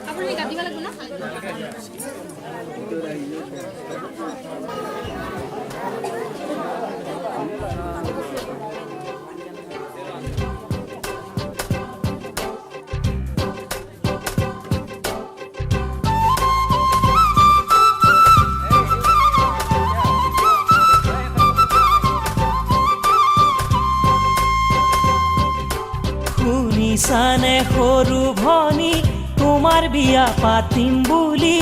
আপুনি কাটিব লাগিব না শুনিছানে সৰু ভনী তোমাৰ বিয়া পাতিম বুলি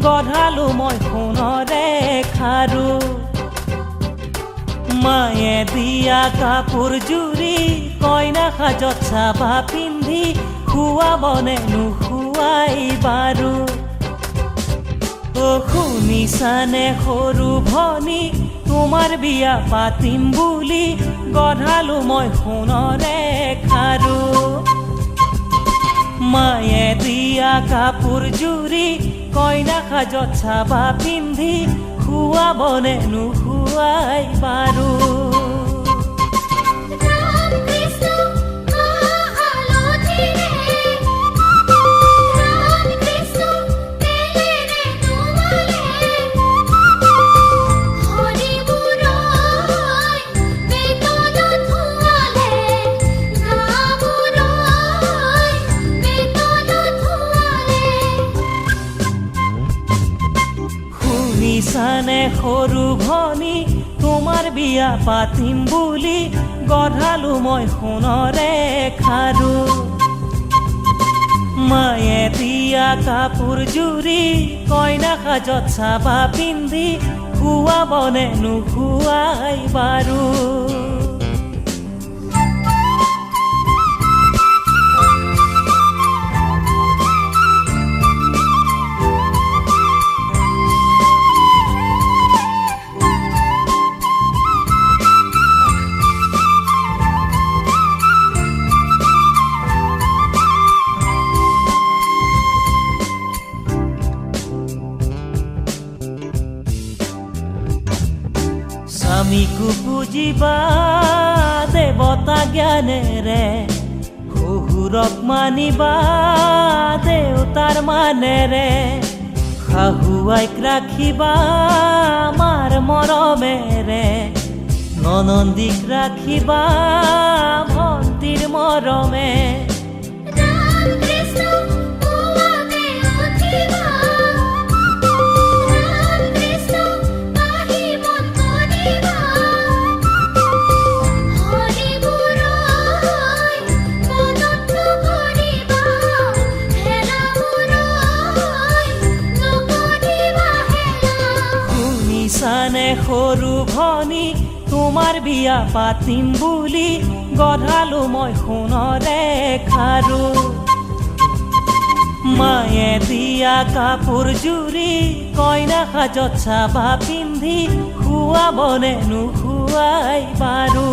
গঢ়ালো মই সোণৰে খাৰু মায়ে দিয়া কাপোৰ জুৰি কইনা সাজত চাবা পিন্ধি খুৱাবনে নোখোৱাই বাৰু শুনিছানে সৰু ভনী তোমাৰ বিয়া পাতিম বুলি গঢ়ালো মই সোণৰে খাৰু মায়ে দিয়া কাপোৰ জুৰি কইনা সাজত চাবা পিন্ধি খুৱাবনে নোখোৱাই বাৰু শুনিছানে সৰু ভনী তোমাৰ বিয়া পাতিম বুলি গঢ়ালো মই সোণৰে খাৰু মায়ে দিয়া কাপোৰ জুৰি কইনা সাজত চাবা পিন্ধি খুৱাবনে নোখোৱাই বাৰু স্বামীকো বুজিবা দেৱতা জ্ঞানেৰে শহুৰক মানিবা দেউতাৰ মানেৰে শাহুৱাইক ৰাখিবা মাৰ মৰমেৰে ননন্দীক ৰাখিবা ভন্তিৰ মৰমে শুনিছানে সৰু ভনী তোমাৰ বিয়া পাতিম বুলি গঢ়ালো মই সোণৰে খাৰু মায়ে দিয়া কাপোৰ জুৰি কইনা সাজত চাবা পিন্ধি খুৱাবনে নোখোৱাই বাৰু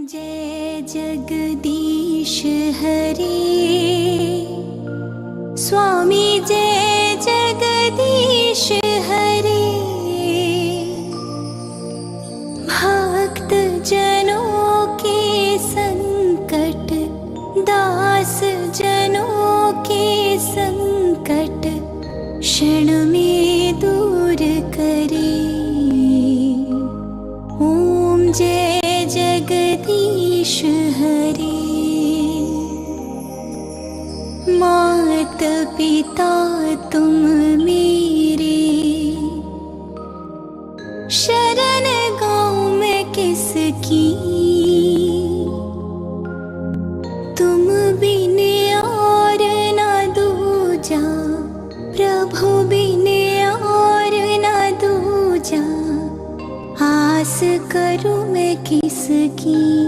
जय जगदीश हरे, स्वामी जय जगदीश हरे। भक्त जनों के संकट, दास जनों के संकट क्षण में दूर करे। ओम जय जगदीश हरे। मात पिता तुम मेरे, शरण गाँव में किसकी। तुम बिन और ना दूजा, प्रभु बिन और ना दूजा। आस करूं मैं किसकी।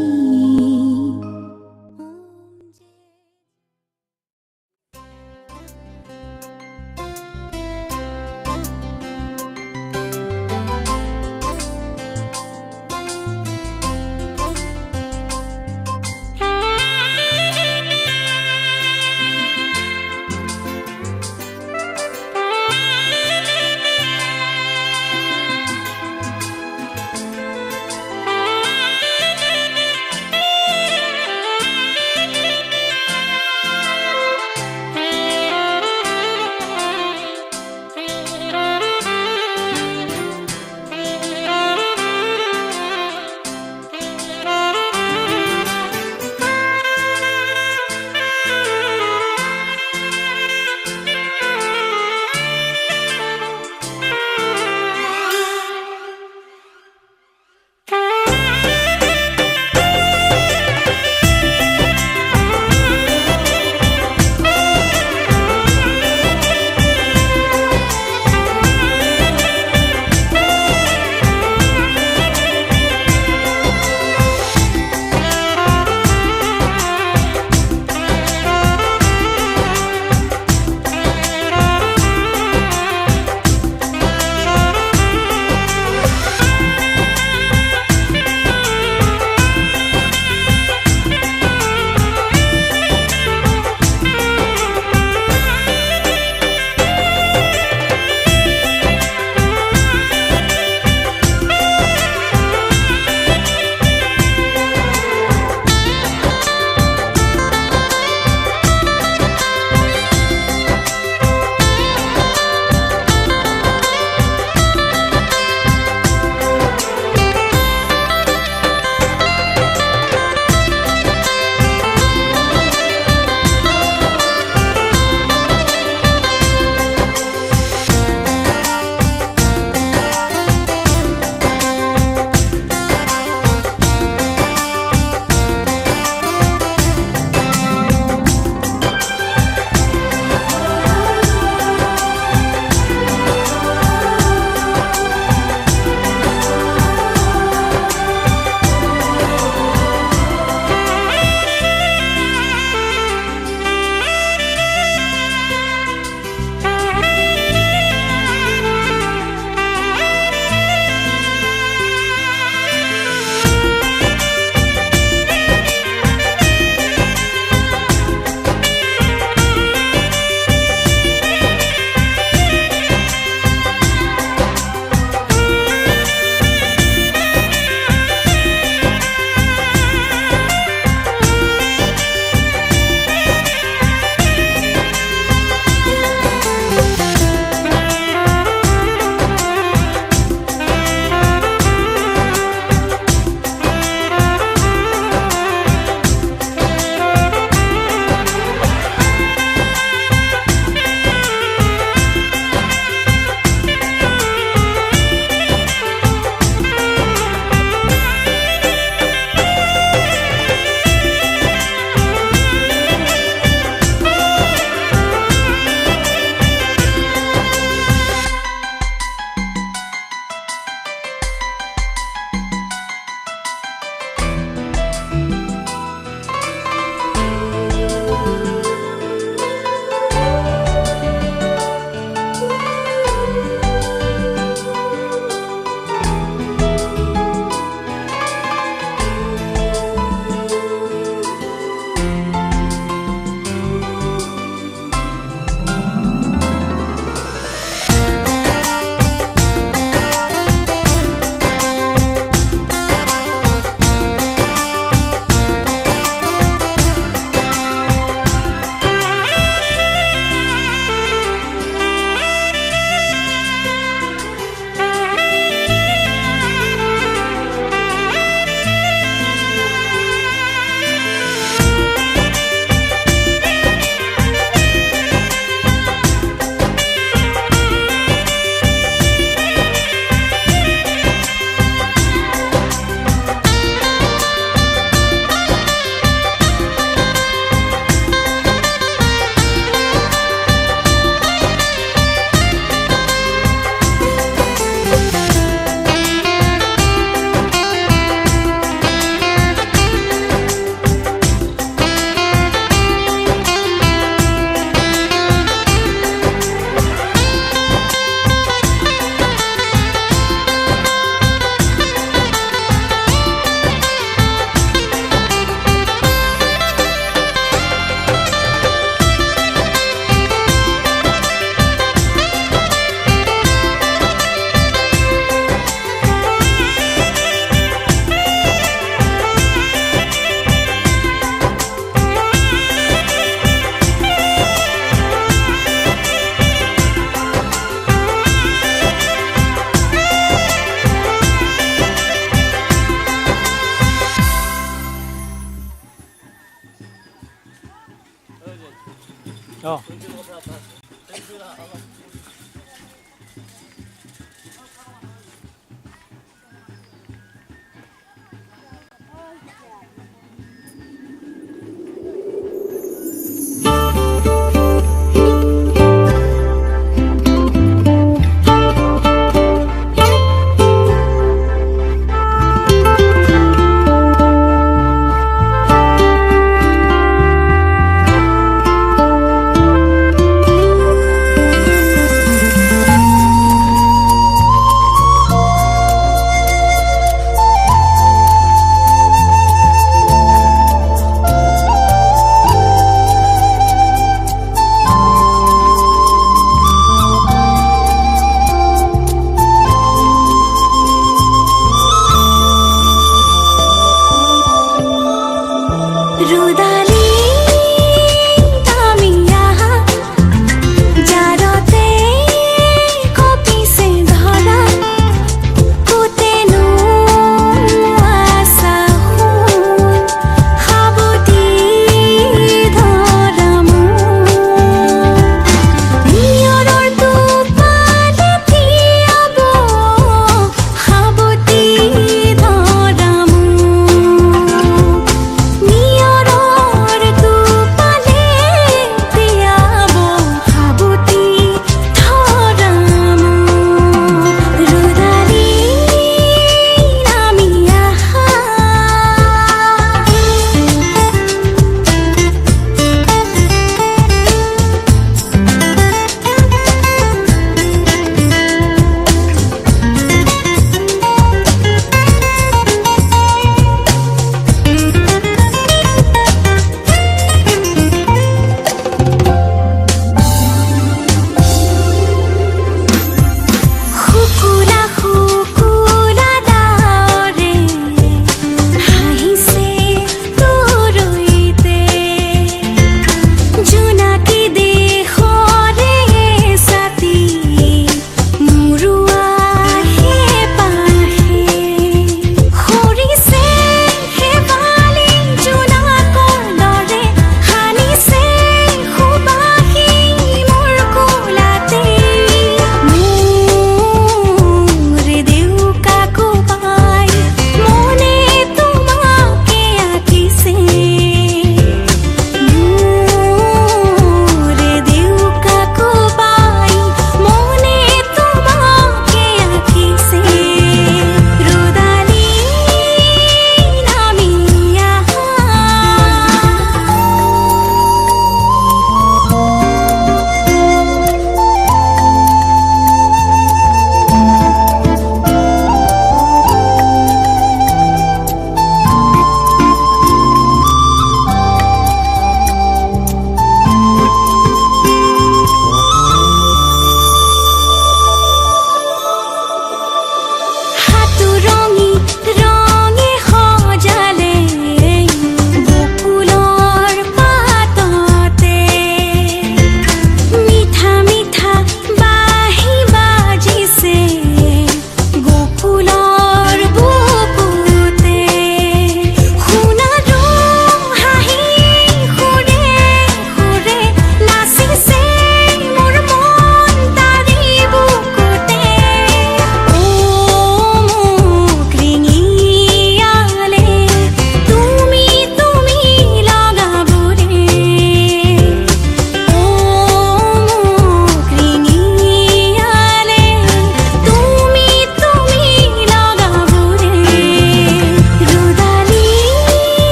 অঁ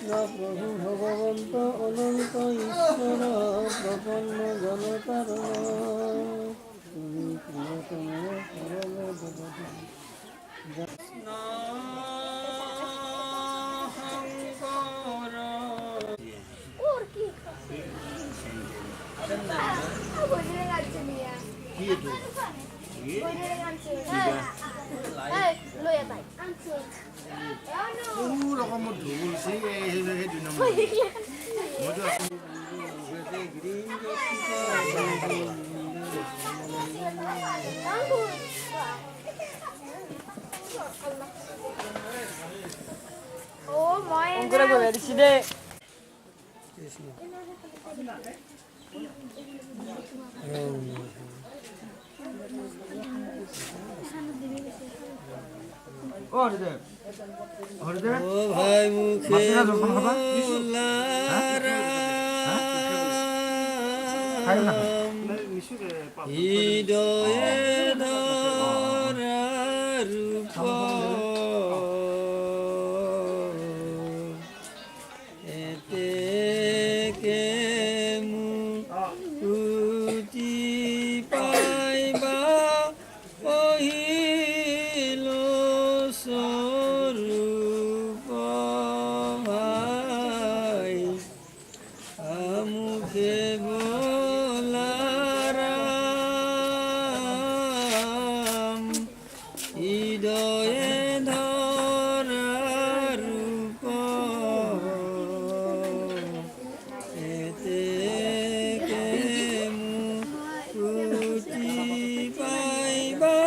না প্রভু ভগবন্ত অনন্ত ঈশ্বর প্রপন্ন জনতারণ তুমি প্রিয়তম পরম দেবতা রকমের ঢুল সেই 2 নম্বর ও ভাই মুখে হৃদয়ে ধরা রূপ এতে কে মুক্তি পাইবা কহিল স্বরূপ ভাই মুখে বলারাম হৃদয়ে ধরা রূপ এতে কে মুক্তি পাইবা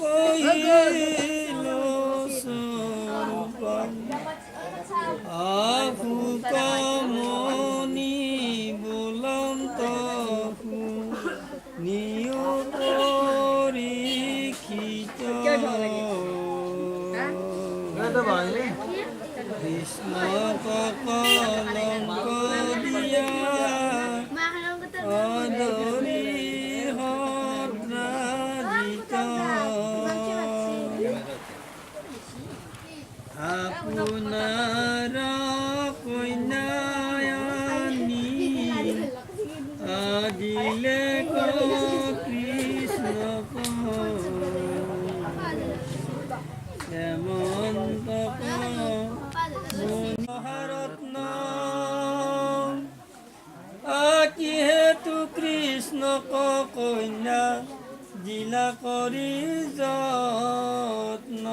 কহিল স্বরূপ আফু কমনি বুলন্ত নিয় পরীক্ষিত কৃষ্ণ কলঙ্ক দিয়া অদরি হদ্রাজিত আপনার কন্যায়ানি আজিলে কৃষ্ণ হেমন্ত মহারত্ন আকি হেতু কৃষ্ণ কন্যা জিলা কৰি যত্ন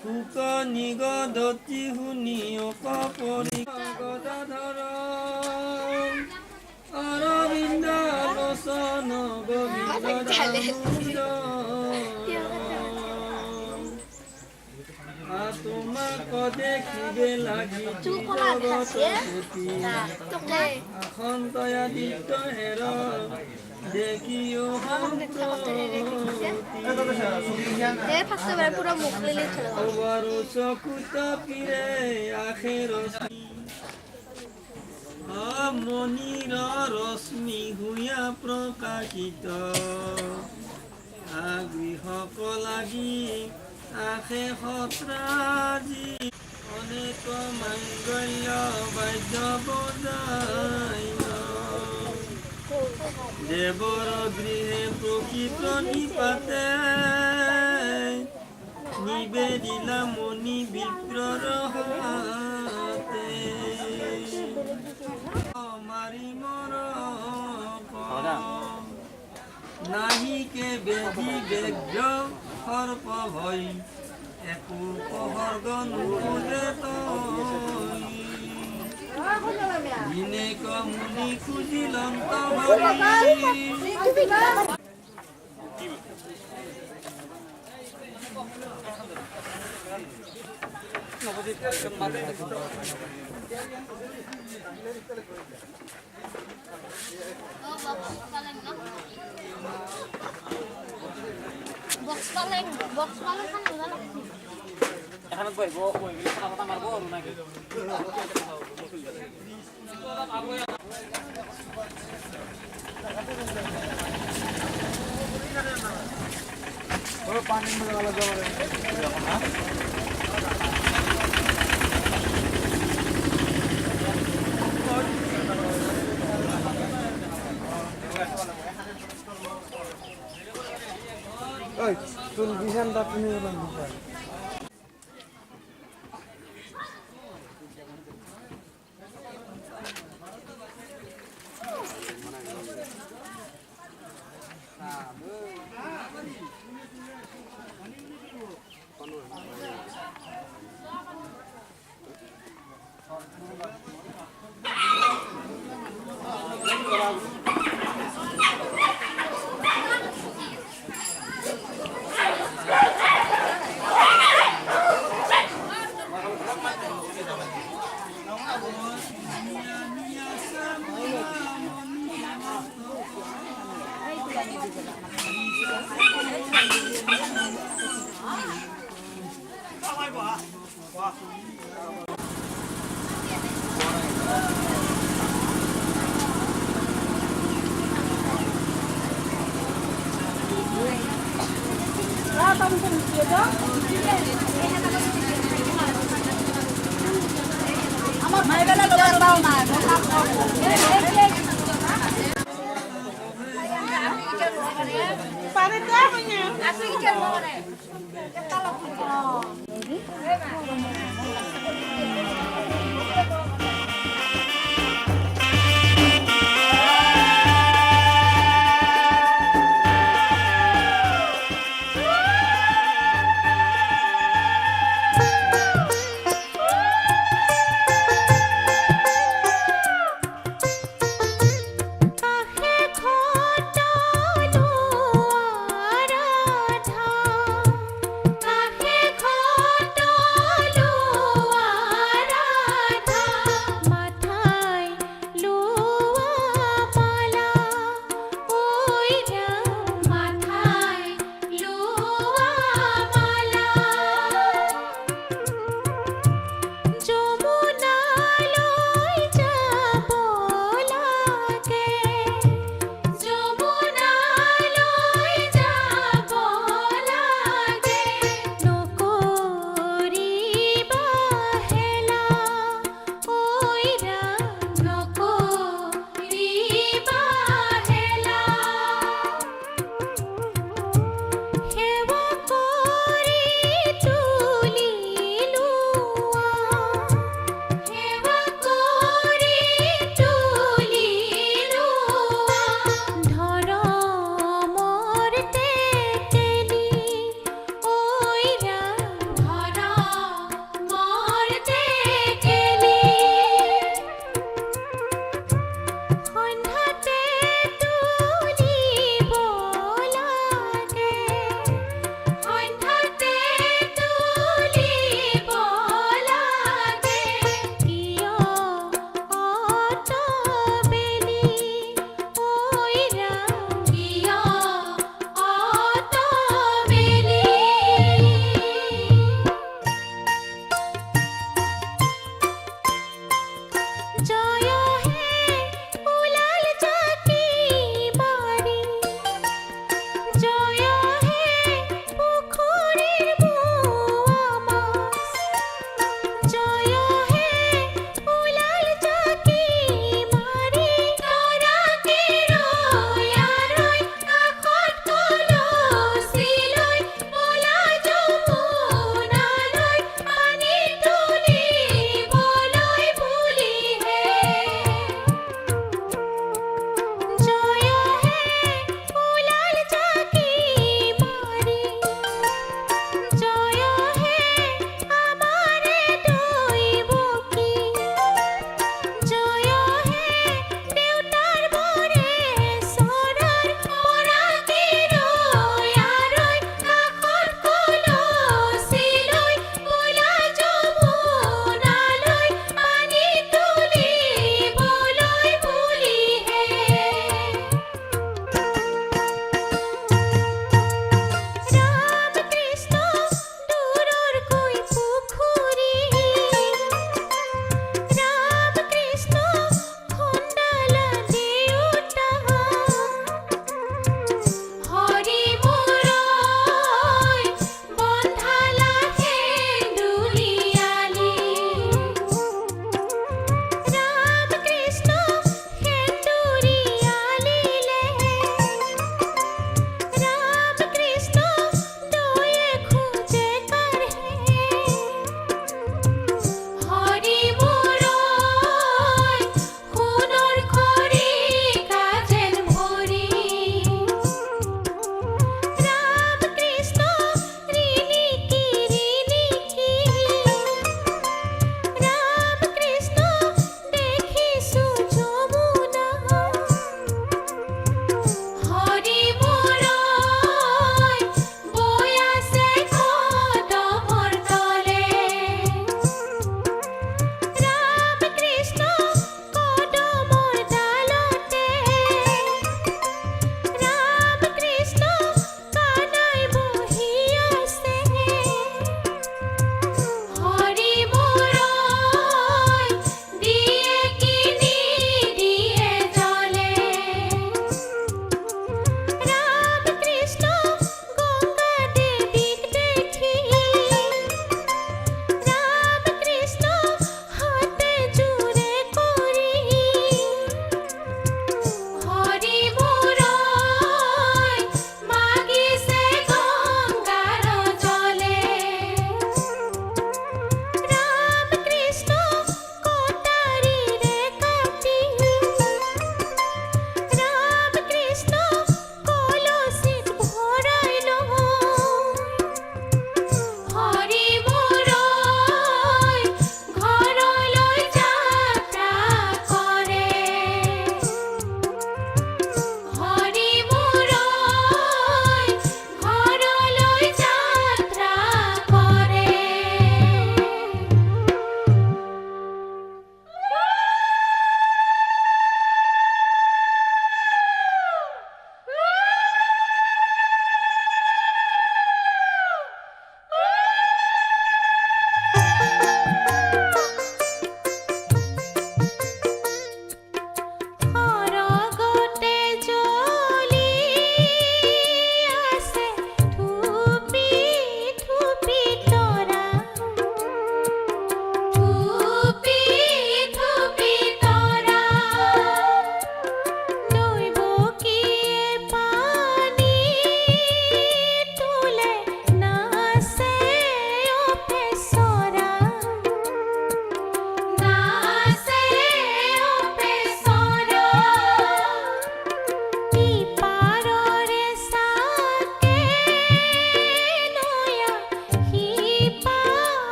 সুখ নিগদতি শুনি অকপৰি গদাধৰ অৰবিন্দ লোচন গোবিন্দ তোমাক দেখিবে লাগি জগতপতি আসন্তয়া দিত হেৰ দেখিও অবাৰো চকুত পিৰে আখেৰ মণিৰ ৰশ্মি হুয়া প্ৰকাশিত আগৃহক লাগি আখে সত্ৰাজি অনেক মাংগল্য বাদ্য বজাই দেৱৰ গৃহে প্ৰকৃত নিপাতে নিবেদিলা মণি বিপ্ৰৰ হাতে মাৰি মৰ নাহিকে বেদি বেগ্য সৰ্প ভয় একো পহৰ্গ নোখোজে দিনেক মুনি খুজিলন্ত Box paling kan udah lah. এখন বইব বই গেলে কথা কথা মারবো আর নাকি পানি মধ্যে আলাদা যাবে কিষান তাঁতনি বললাম বিষয় কাহে ঘটলো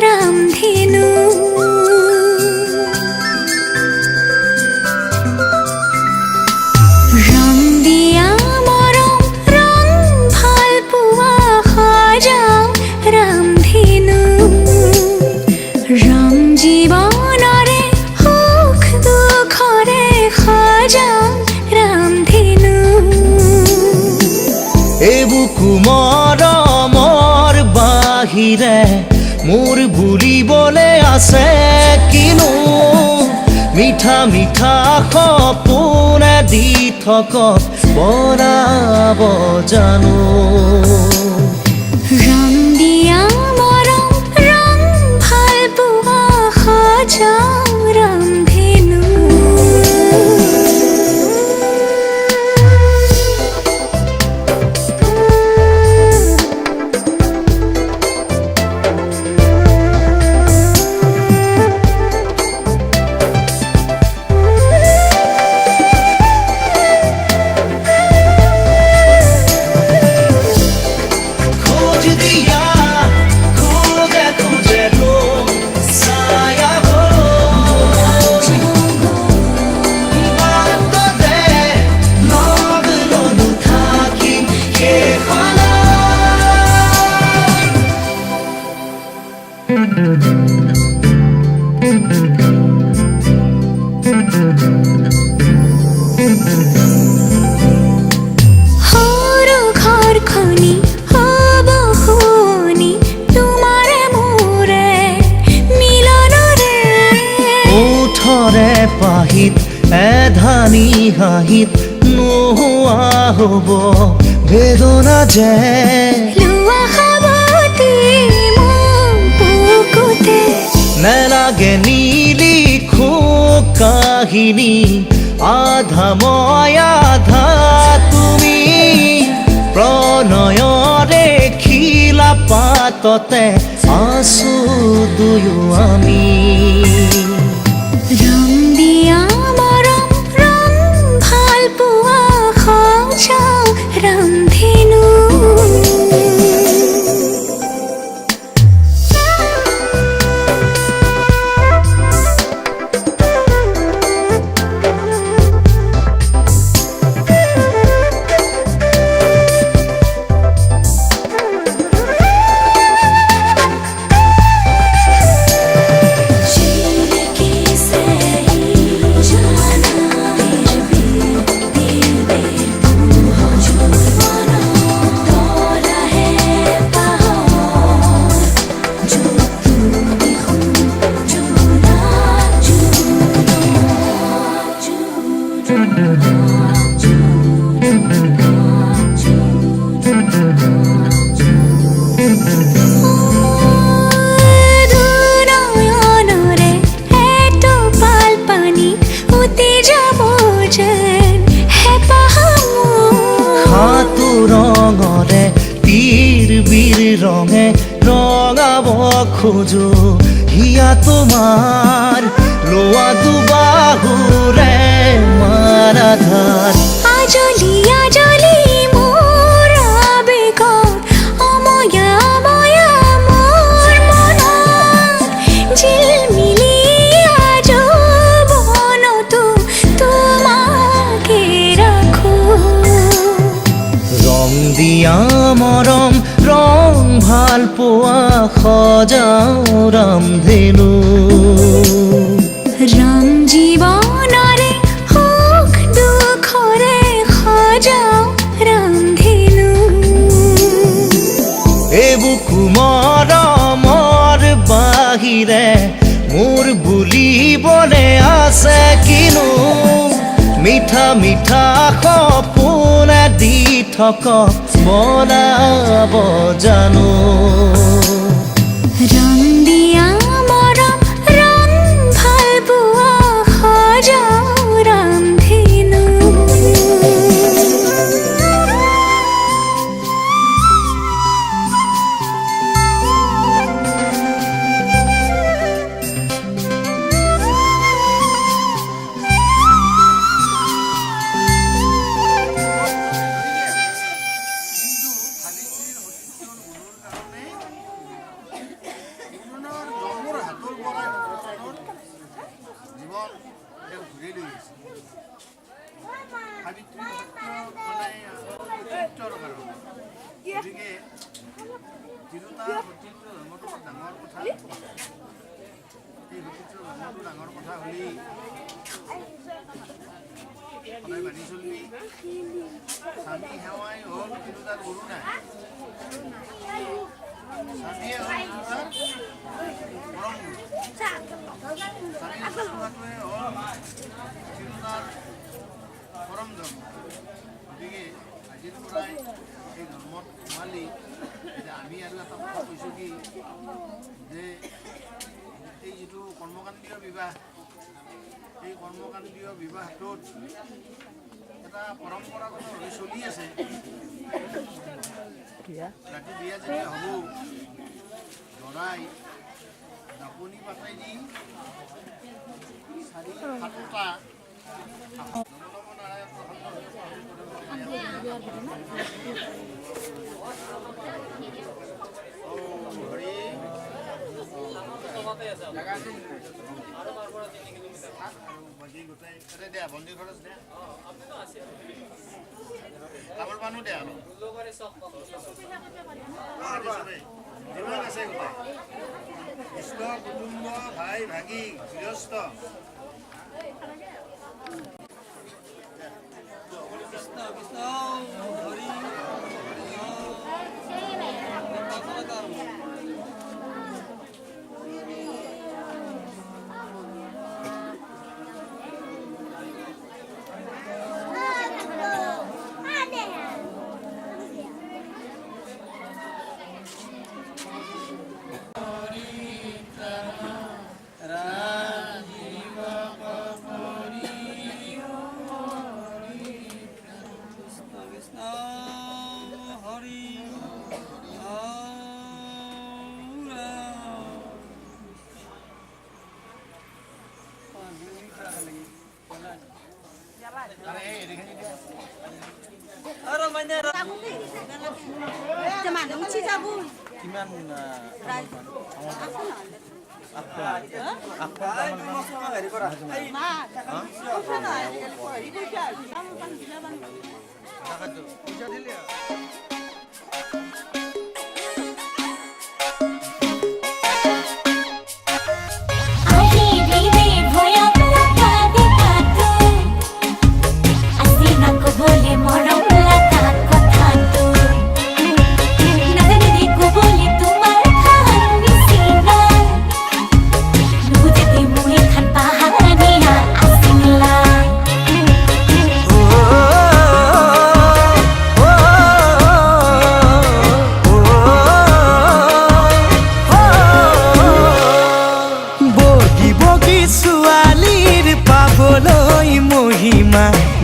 रामधेनु रंग दिया मरम रंग भाल पुआ सजाओ रामधेनु रंग जीवनरे सुख दुखरे सजाओ रामधेनु এবুকু মৰমৰ বাহিৰে মোৰ বুলিবলে আছে কিনো মিঠা মিঠা সপোনে দি থক বৰাব জানো रंग दिया मरम रंग भाल पुआ सजाओ रामधेनु खोज दिया खोजे खोजे लो साया हो বাটতে লগ ললো থাকি সেইখনত সৰু ঘৰখনি হ'ব শুৱনি তোমাৰে মোৰে মিলনৰে ওঠৰে পাহিত এধানি হাঁহিত নোহোৱা হ'ব বেদনা যে লোৱা সাৱতি মোক বুকুতে নেলাগে নিলিখো কাহিনী আধা মই আধা তুমি প্ৰণয়ৰে খিলা পাততে আছো দুয়ো আমি ৰং দিয়া মৰম ৰং ভাল পোৱা সজাও ৰামধেনু দুনয়নৰে এটোপাল পানী উটি যাব যেন হেঁপাহ মোৰ হাতু ৰঙৰে তীৰ বীৰ ৰঙে ৰঙাব খোজো হিয়া তোমাৰ লোৱা দুবাহুৰে মাৰাধাৰ আজলি আজলি মোৰ আবেগত অময়া অময়া মোৰ মনত জিলমিলি আজীৱনতো তোমাকে ৰাখো ৰং দিয়া মৰম ৰং ভাল পোৱা সজাও ৰামধেনু ৰং জীৱনৰে সুখ দুখৰে সজাও ৰামধেনু এবুকু মৰমৰ বাহিৰে মোৰ বুলিবলে আছে কিনো মিঠা মিঠা সপোনে দি থক বনাব জানো ৰং দিয়া মৰম ৰং ভাল পোৱা সজাও ৰামধেনু জীৱন তেওঁ ঘূৰি লৈ গৈছে সাবিত্ৰী চৰিত্ৰৰ কাৰণে গতিকে তিৰোতা সতীৰ্থ ধৰ্মটো ডাঙৰ কথা এই সতীৰ্থ ধৰ্মটো ডাঙৰ কথা হ'লেই সদায় মানি চলিবি স্বামী সেৱাই হ'ল তিৰোতাৰ গৰু নাই স্বামীয়ে হ'ল তিৰোতাৰ পৰম গুৰু স্বামী সেৱাটোৱে হ'ল তিৰোতাৰ পৰম ধৰ্ম গতিকে আজিৰ পৰাই এই ধৰ্মত সোমালি যে আমি আৰু এটা কথা কৈছোঁ কি যে এই যিটো কৰ্মকাণ্ডীয় বিবাহ এই কৰ্মকাণ্ডীয় বিবাহটোত এটা পৰম্পৰাগতভাৱে চলি আছে ৰাতি বিয়া যেতিয়া হ'ব দৰাই দাপনি পাতাই দি 4-7টা বন্দী খৰচ দে কাপোৰ মানুহ দে আৰু যিমান আছে গোটাই ইষ্ট কুটুম্ব ভাই ভাগি গৃহস্থ কৃষ্ণ কৃষ্ণ হৰি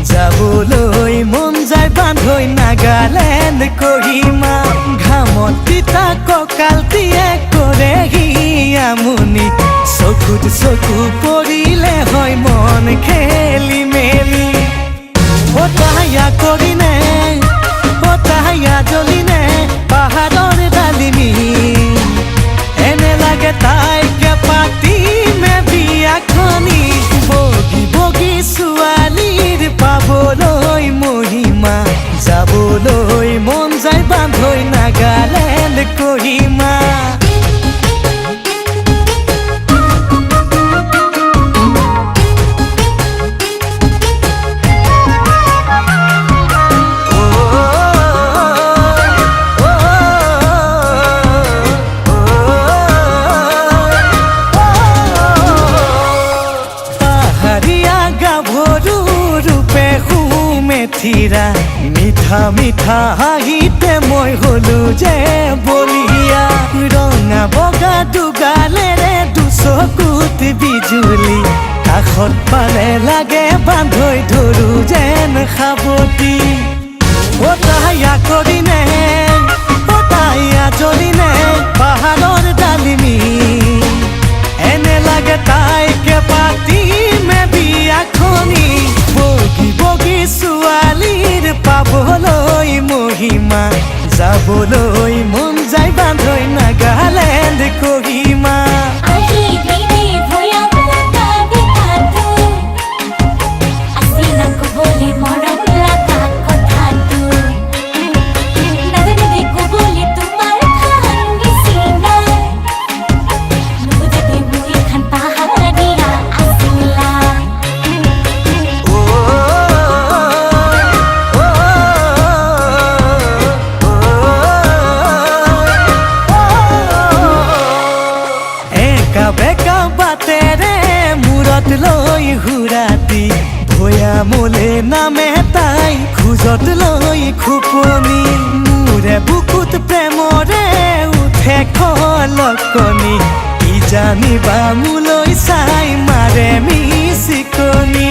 যাবলৈ মন যায় বান্ধৈ নাগালেণ্ড কহিমা ঘামত তিতা কঁকাল দিয়ে কৰেহি আমনি চকুত চকু পৰিলে হয় মন খেলি মেলি হতায়া কৰিনে হতায়া জ্বলিনে পাহাৰৰ ডালিমি এনে লাগে তাইকে পাতিমে বিয়াখনি বগী বগী ছোৱালীৰ পাবলৈ মহিমা যাবলৈ মন যায় বান্ধৈ নাগালেণ্ড কহিমা মিঠা মিঠা হাঁহিতে মই হলো যে বলিয়া ৰঙা বগা দুগালেৰে দুচকুত বিজুলি কাষত পালে লাগে বান্ধৈ ধৰো যেন সাৱটি হতায়া কৰিনে হতায়া জ্বলিনে পাহাৰৰ ডালিমি এনে লাগে তাইকে পাতিমে বিয়াখনি বগী বগী ছোৱালীৰ পাবলৈ মহিমা যাবলৈ মন যায় বান্ধৈ নাগালেণ্ড কহিমা যাবলে নামে তাই খোজত লৈ খুপনি মোৰে বুকুত প্ৰেমৰে উঠে খলকনি কি জানিবা মোলৈ চাই মাৰে মিচিকনি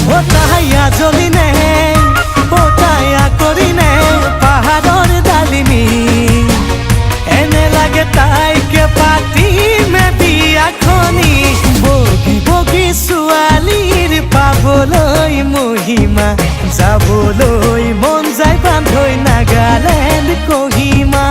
ও তাই আজলিনে ও তাই আকৰিনে পাহাৰৰ ডালিমী এনে লাগে তাইকে পাতিমে বিয়াখনি বগী বগী ছোৱালীৰ পাবলৈ মহিমা যাবলৈ মন যায় বান্ধৈ নাগালেণ্ড কহিমা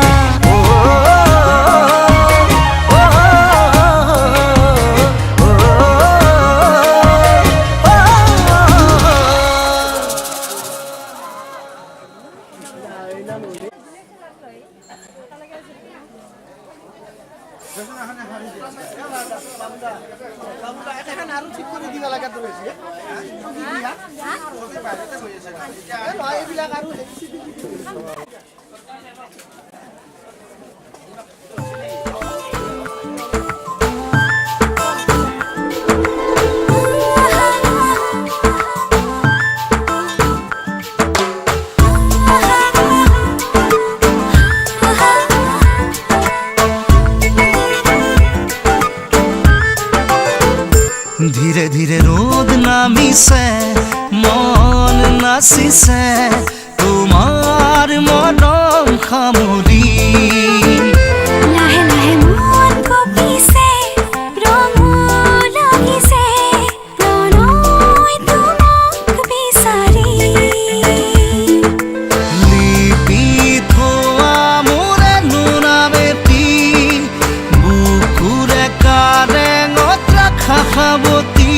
আৰু ঠিক কৰি দিব লাগে তো বেছি এইবিলাক আৰু ধীৰে ধীৰে ৰ'দ নামিছে মন নাচিছে তোমাৰ মৰম সামৰি লাহে লাহে মন কঁপিছে ৰঙো লাগিছে প্ৰণয় তোমাক বিচাৰি লিপি থোৱা মোৰে নোনামেতি বুকুৰে কাৰেঙত ৰাখা সাৱতি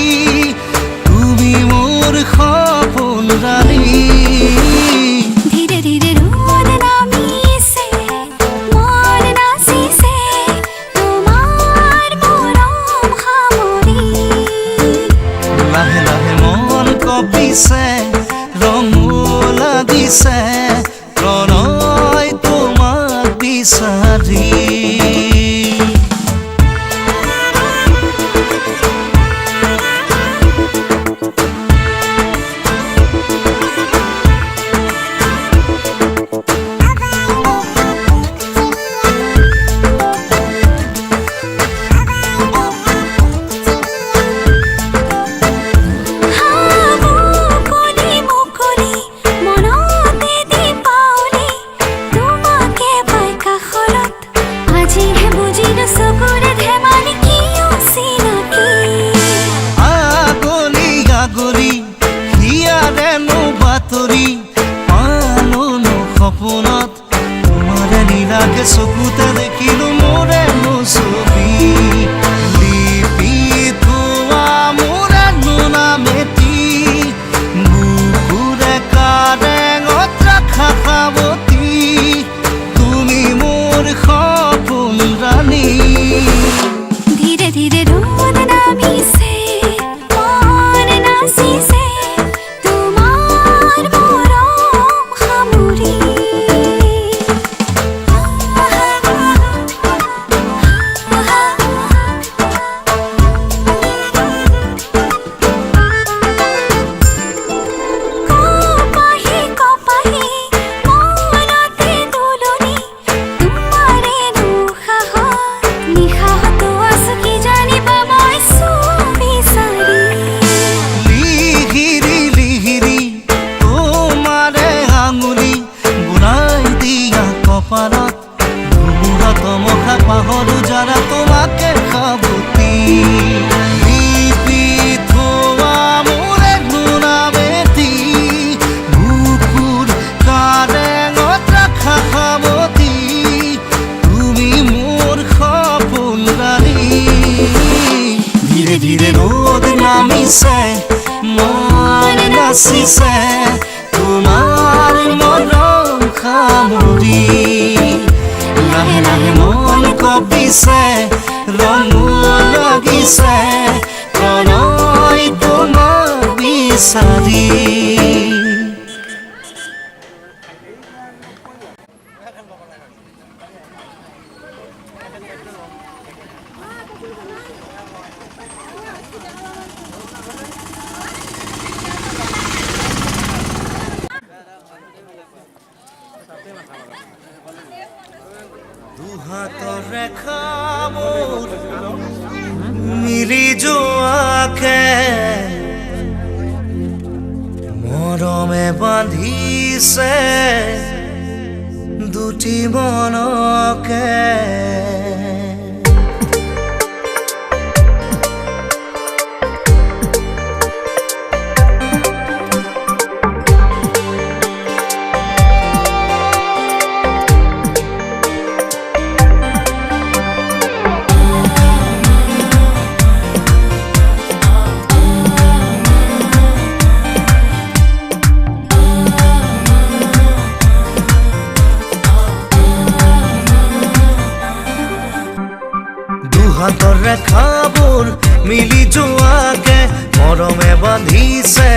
তুমি মোৰ সপোন ৰাণী ধীৰে ধীৰে ৰ'দ নামিছে মন নাচিছে তোমাৰ মৰম সামৰি লাহে লাহে মন কঁপিছে ৰঙো লাগিছে প্ৰণয় তোমাক বিচাৰি মুকলি মুকলি মনতে দীপাৱলী তোমাকে পাই কাষৰত আজিহে বুজিলো চকুৰে ধেমালি কি অচিনাকি আগলি আগলি হিয়াৰেনো বাতৰি পালোনো সপোনত তোমাৰে নীলাকে চকুতে দেখিলো মোৰেনো ছবি লিপি থোৱা মোৰে নোনামেতি বুকুৰে কাৰেঙত ৰাখা সাৱতি তুমি মোৰ সপোন ৰাণী ধীৰে ধীৰে ৰ'দ নামিছে মন নাচিছে তোমাৰ মৰম সামৰি কপাহি কপাহি মনতে দোলনি তোমাৰে দুঃসাহত নিশাহতো আছো কি জানিবা মই বিচাৰি লিহিৰি লিহিৰি তোমাৰে আঙুলি বুৰাই দিয়া কপালত ধুমুহা তমসা পাহৰো যাৰা তোমাকে সাৱতি লিপি থোৱা মোৰে নোনামেতি বুকুৰ কাৰেঙত ৰাখা সাৱতি তুমি মোৰ সপোন ৰাণী ধীৰে ধীৰে ৰ'দ নামিছে মন নাচিছে তোমাৰ মৰম সামৰি লাহে লাহে মন কঁপিছে ৰঙো লাগিছে প্ৰণয় তোমাক বিচাৰি দুহাতৰ ৰেখাবোৰ মিলি যোৱাকে মৰমে বান্ধিছে দুটি মনকে দুহাতৰ ৰেখাবোৰ মিলি যোৱাকে মৰমে বান্ধিছে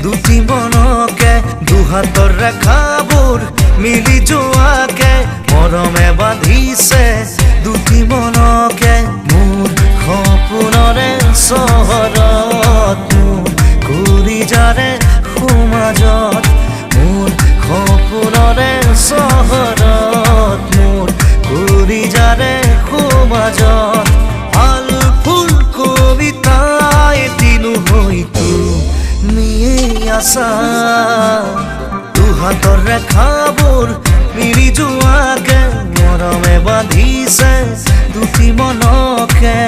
দুটি মনকে দুহাতৰ ৰেখাবোৰ মিলি যোৱাকে মৰমে বান্ধিছে দুটি মনকে মোৰ সপোনৰে চহৰত মোৰ কলিজাৰে সমাজত মোৰ সপোনৰে চহৰত মোৰ কলিজাৰে সমাজত আল ফুল কবিতায় দিনু হইতো নিয়ে আসা দুহাতৰ ৰেখাবোৰ মিলি যোৱাকে মৰমে বান্ধিছে দুটি মনকে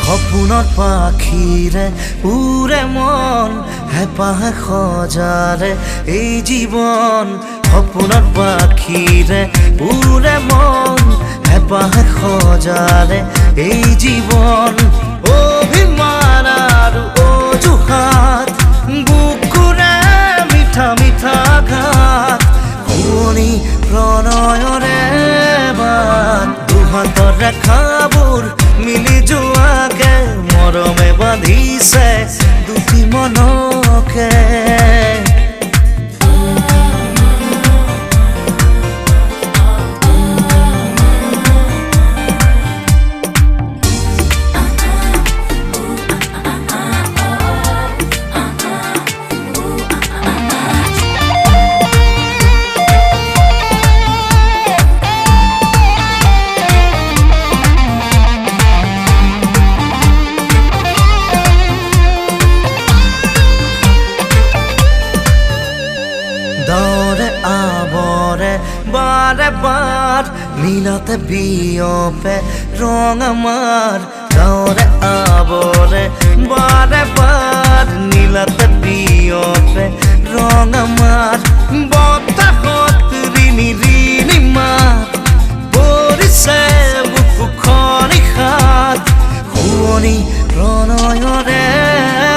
সপোনত পাখিৰে উৰে মন হেঁপাহে সজালে এই জীৱন সপোনত পাখিৰে উৰে মন হেঁপাহে সজালে এই জীৱন অভিমান আৰু অজুহাত বুকুৰে মিঠা মিঠা ঘাট শুনি প্ৰণয়ৰে বাট দুহাতৰ ৰেখাবোৰ মিলি যোৱাকে মৰমে বান্ধিছে দুটি মনকে দৰে আবৰে বাৰে বাৰ নীলতে বিয়পে ৰং আমাৰ দৰে আবৰে বাৰে বাৰ নীলতে বিয়পে ৰং আমাৰ বতাহত ৰিণি ৰিণি মাত পৰিছে বুকুখনি হাত শুৱনি প্ৰণয়ৰে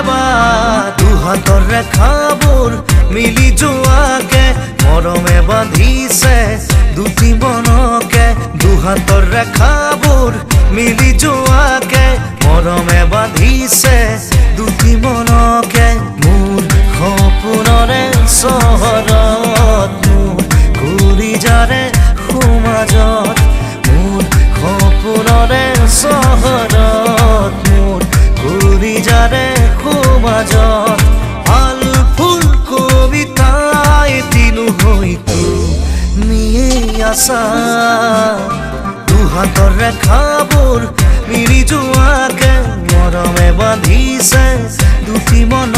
বাট দুহাতৰ ৰেখাবোৰ মিলি যোৱাকে মৰমে বান্ধিছে দুটি মনকে দুহাতৰ ৰেখাবোৰ মিলি যোৱাকে মৰমে বান্ধিছে দুটি মনকে মোৰ সপোনৰে চহৰত মোৰ কলিজাৰে সমাজত মোৰ সপোনৰে চহৰত মোৰ কলিজাৰে সমাজত আল ফুল কবিতায় দিনু হইতো নিয়ে আসা দুহাতৰ ৰেখাবোৰ মিলি যোৱাকে মৰমে বান্ধিছে দুটি মন